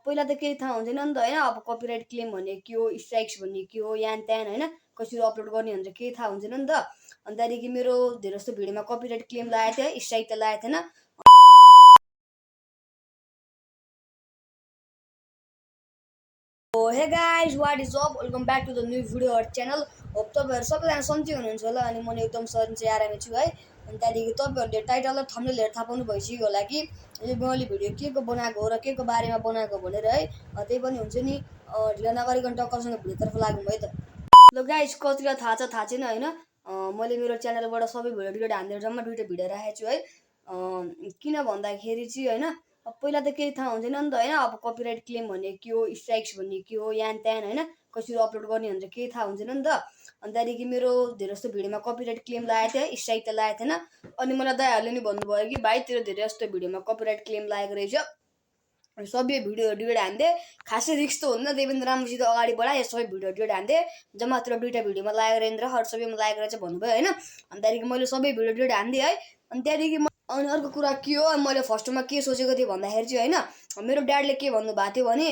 पहिला त केही थाहा हुँदैन नि त होइन। अब कपिराइट क्लेम भन्ने के हो, स्ट्राइक्स भन्ने के हो, यान त्यान होइन, कसरी अपलोड गर्ने भनेर केही थाहा हुँदैन नि त। अनि त्यहाँदेखि मेरो धेरै जस्तो भिडियोमा कपिराइट क्लेम लागेको थियो, स्ट्राइक त लागेको थिएन। Hey guys, what is up, welcome back to the new video our channel. Hope तपाईँहरू सबैजना सन्चै हुनुहुन्छ होला अनि म एकदम सन्चै आरामै छु है। अनि त्यहाँदेखि तपाईँहरूले टाइटल र थम्बनेल हेरेर थाहा पाउनु भइसक्यो होला कि यो मैले भिडियो के को बनाएको हो र के को बारेमा बनाएको भनेर है। त्यही पनि हुन्छ नि, ढिला नगरिकन टक्करसँग भिडियोतर्फ लाग्नु भयो त। ल गाइज, कतिलाई थाहा छ थाहा छैन होइन, मैले मेरो च्यानलबाट सबै भिडियो डिलिट हानेर जम्मा 2टा भिडियो राखेको छु है। किन भन्दाखेरि चाहिँ होइन, पहिला त केही थाहा हुँदैन नि त होइन। अब कपिराइट क्लेम भन्ने के हो, स्ट्राइक्स भन्ने के हो, यान त्यान होइन, कसरी अपलोड गर्ने भनेर केही थाहा हुँदैन नि त। अनि त्यहाँदेखि मेरो धेरै जस्तो भिडियोमा कपिराइट क्लेम लागेको थियो, स्ट्राइक त लागेको थिएन। अनि मलाई दाइहरूले नि भन्नुभयो कि भाइ तेरो धेरै जस्तो भिडियोमा कपिराइट क्लेम लागेको रहेछ, सबै भिडियो डिलिट हान्दे, खासै रिक्स त हुँदैन, त्यही पनि राम्रोसित अगाडि बढाए, सबै भिडियो डिलिट हान्दे, जम्मा तेरो 2टा भिडियोमा लागेको रहेछ, हर सबैमा लागेको रहेछ भन्नुभयो होइन। अनि त्यहाँदेखि मैले सबै भिडियो डिलिट हान्दिएँ है। अनि त्यहाँदेखि अनि अर्को कुरा के हो, मैले फर्स्टमा के सोचेको थिएँ भन्दाखेरि चाहिँ होइन, मेरो ड्याडले के भन्नुभएको थियो भने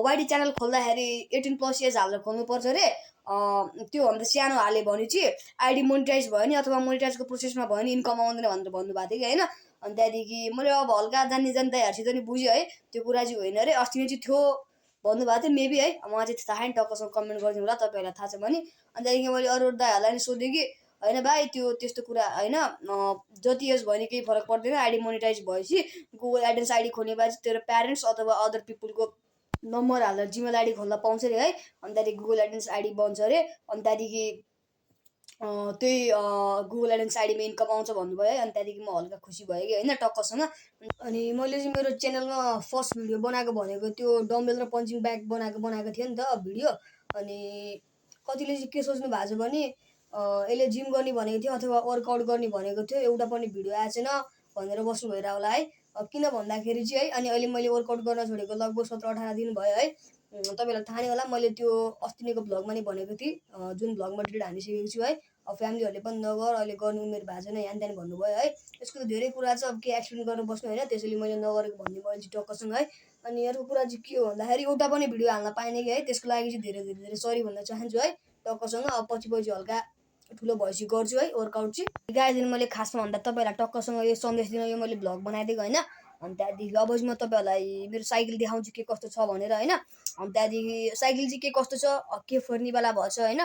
वाइडी च्यानल खोल्दाखेरि 18+ एज हालेर खोल्नुपर्छ अरे। त्योभन्दा सानो हाले भने चाहिँ आइडी मोनिटाइज भयो नि अथवा मोनिटाइजको प्रोसेसमा भयो नि इन्कम आउँदैन भनेर भन्नुभएको थियो कि होइन। अनि त्यहाँदेखि मैले अब हल्का जान्ने दाइहरूसित नि बुझेँ है, त्यो कुरा चाहिँ होइन अरे, अस्ति नै चाहिँ थियो भन्नुभएको थियो मेबी है, मलाई चाहिँ थाहा छैन, टक्कसँग कमेन्ट गरिदिनु होला तपाईँहरूलाई थाहा छ भने। अनि त्यहाँदेखि मैले अरू दाइहरूलाई नि सोधेँ कि होइन भाइ त्यो त्यस्तो कुरा होइन, जति एज भयो नि केही फरक पर्दैन, आइडी मोनिटाइज भएपछि गुगल एडसेन्स आइडी खोल्ने भए चाहिँ तेरो प्यारेन्ट्स अथवा अदर पिपुलको नम्बर हालेर जिमेल आइडी खोल्न पाउँछ अरे है। अनि त्यहाँदेखि गुगल एडसेन्स आइडी बन्छ अरे। अनि त्यहाँदेखि त्यही गुगल एडसेन्स आइडीमा इन्कम आउँछ भन्नुभयो है। अनि त्यहाँदेखि म हल्का खुसी भयो कि होइन टक्कसँग। अनि मैले चाहिँ मेरो च्यानलमा फर्स्ट भिडियो बनाएको भनेको त्यो डम्बेल र पन्चिङ ब्याग बनाएको थियो नि त भिडियो। अनि कतिले चाहिँ के सोच्नु भएको छ भने यसले जिम गर्ने भनेको थियो अथवा वर्कआउट गर्ने भनेको थियो, एउटा पनि भिडियो आएको छैन भनेर बस्नु भइरहेको होला है। किन भन्दाखेरि चाहिँ है, अनि अहिले मैले वर्कआउट गर्न छोडेको लगभग 17-18 दिन भयो है। तपाईँहरूलाई थाहा नै होला, मैले त्यो अस्तिको भ्लगमा नै भनेको थिएँ, जुन भ्लगमा डिलिट हानिसकेको छु है। फ्यामिलीहरूले पनि नगर, अहिले गर्नु उमेर भएको छैन यान त्यान भन्नुभयो है। यसको धेरै कुरा छ, अब के एक्सप्लेन गर्न बस्नु होइन, त्यसैले मैले नगरेको भन्ने मैले चाहिँ टक्कसँग है। अनि अर्को कुरा चाहिँ के हो भन्दाखेरि एउटा पनि भिडियो हाल्न पाएन कि है, त्यसको लागि चाहिँ धेरै धेरै धेरै सरी भन्न चाहन्छु है टक्कसँग। अब पछि हल्का ठुलो भएपछि गर्छु है वर्कआउट चाहिँ। गाइज, मैले खासमा भन्दा तपाईँहरूलाई टक्कसँग यो सन्देश दिन यो मैले भ्लग बनाइदिएको होइन। अनि त्यहाँदेखि अब चाहिँ म तपाईँहरूलाई मेरो साइकल देखाउँछु के कस्तो छ भनेर होइन। अनि त्यहाँदेखि साइकल चाहिँ के कस्तो छ, के फोर्ने बेला भएको छ होइन,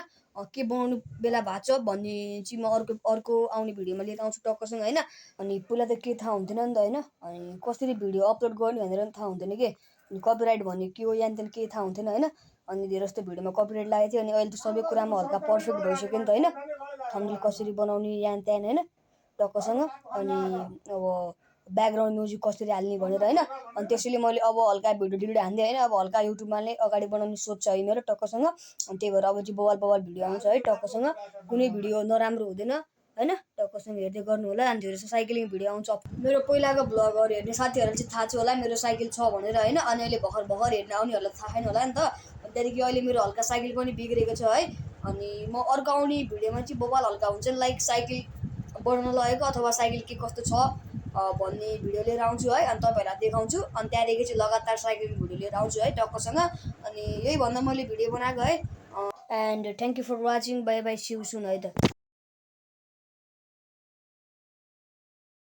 के बनाउनु बेला भएको छ भन्ने चाहिँ म अर्को आउने भिडियोमा लिएर आउँछु टक्कसँग होइन। अनि पहिला त केही थाहा हुन्थेन नि त होइन, अनि कसरी भिडियो अपलोड गर्ने भनेर पनि थाहा हुन्थेन कि, कपिराइट भन्ने के हो यान त्यान केही थाहा हुन्थेन होइन। अनि धेरै जस्तो भिडियोमा कपिराइट लागेको थियो, अनि अहिले त सबै कुरामा हल्का पर्फेक्ट भइसक्यो नि त होइन, थम्बनेल कसरी बनाउने यान त्यान होइन टक्कसँग। अनि अब ब्याकग्राउन्ड म्युजिक कसरी हाल्ने भनेर होइन। अनि त्यसैले मैले अब हल्का भिडियो डिलिट हान्दिएँ होइन, अब हल्का युट्युबमा नै अगाडि बढाउने सोच छ है मेरो टक्कसँग। अनि त्यही भएर अब चाहिँ बवाल भिडियो आउँछ है टक्कसँग, कुनै भिडियो नराम्रो हुँदैन होइन, टक्कसँग हेर्दै गर्नु होला। अनि धेरै साइक्लिङ भिडियो आउँछ। मेरो पहिलाको भ्लगहरू हेर्ने साथीहरूलाई चाहिँ थाहा छ होला मेरो साइकल छ भनेर होइन। अनि अहिले भर्खर हेर्न आउनेहरूलाई थाहा छैन होला नि त। अनि त्यहाँदेखि अहिले मेरो हल्का साइकल पनि बिग्रेको छ है। अनि म अर्को आउने भिडियोमा चाहिँ बवाल हल्का हुन्छ लाइक साइकल बनाउन लगेको अथवा साइकल के कस्तो छ भन्ने भिडियो लिएर आउँछु है। अनि तपाईँहरूलाई देखाउँछु, अनि त्यहाँदेखि चाहिँ लगातार साइक्लिङ भिडियो लिएर आउँछु है टक्कसँग। अनि यही भन्दा मैले भिडियो बनाएको है। And thank you for watching, bye bye, see you soon है त।